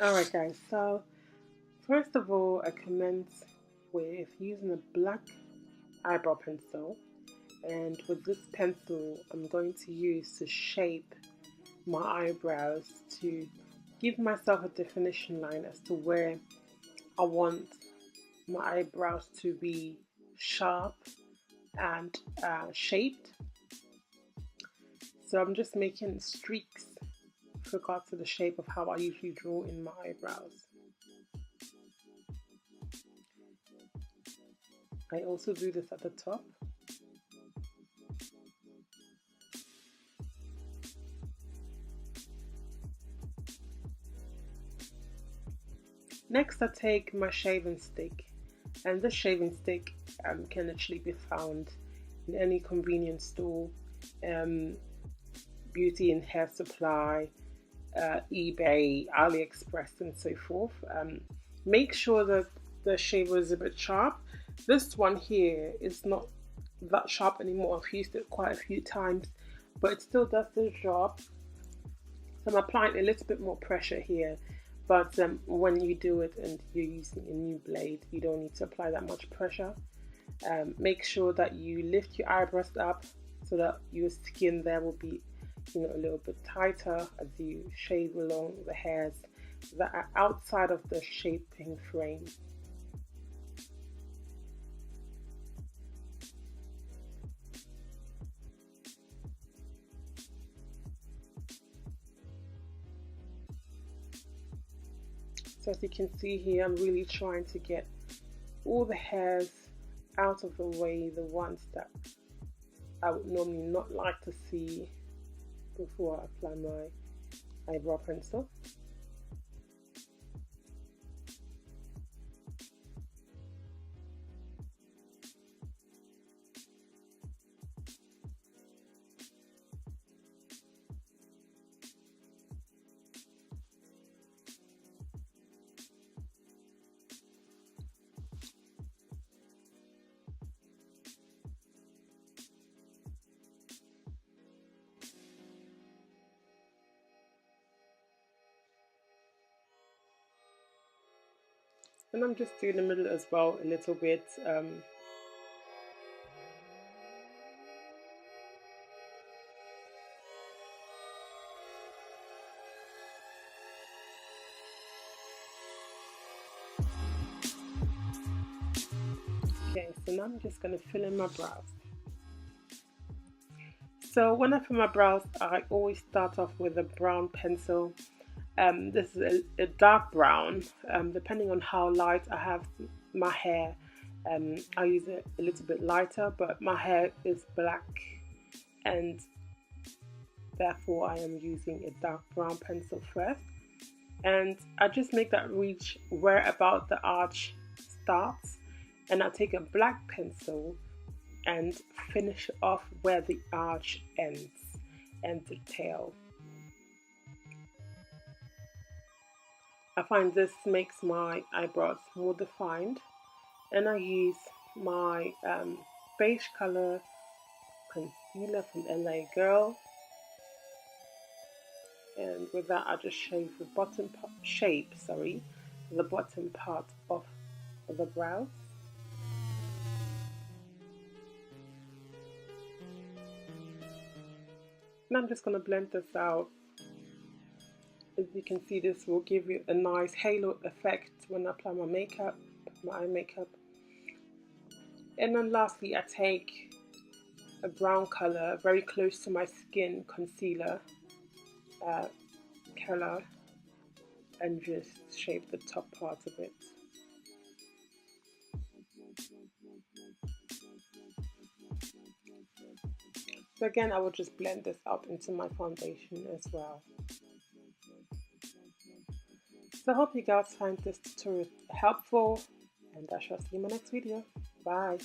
Alright guys, so first of all I commence with using a black eyebrow pencil, and with this pencil I'm going to use to shape my eyebrows to give myself a definition line as to where I want my eyebrows to be sharp and shaped. So I'm just making streaks with regard to the shape of how I usually draw in my eyebrows. I also do this at the top. Next, I take my shaving stick, and this shaving stick can actually be found in any convenience store, beauty and hair supply, eBay, AliExpress, and so forth. Make sure that the shaver is a bit sharp. This one here is not that sharp anymore. I've used it quite a few times, but it still does the job. So I'm applying a little bit more pressure here, but when you do it and you're using a new blade, you don't need to apply that much pressure. Make sure that you lift your eyebrows up so that your skin there will be, a little bit tighter as you shave along the hairs that are outside of the shaping frame. So as you can see here, I'm really trying to get all the hairs out of the way, the ones that I would normally not like to see before I apply my eyebrow pencil. And I'm just doing the middle as well a little bit. Okay, so now I'm just going to fill in my brows. So when I fill my brows, I always start off with a brown pencil. This is a dark brown. Depending on how light I have my hair, I use it a little bit lighter, but my hair is black and therefore I am using a dark brown pencil first. And I just make that reach where about the arch starts, and I take a black pencil and finish off where the arch ends and the tail. I find this makes my eyebrows more defined, and I use my beige color concealer from LA Girl, and with that I just shave the bottom the bottom part of the brows. And I'm just going to blend this out. As you can see, this will give you a nice halo effect when I apply my makeup, my eye makeup. And then lastly, I take a brown color, very close to my skin concealer color, and just shape the top part of it. So again, I will just blend this out into my foundation as well. So I hope you guys find this tutorial helpful, and I shall see you in my next video. Bye.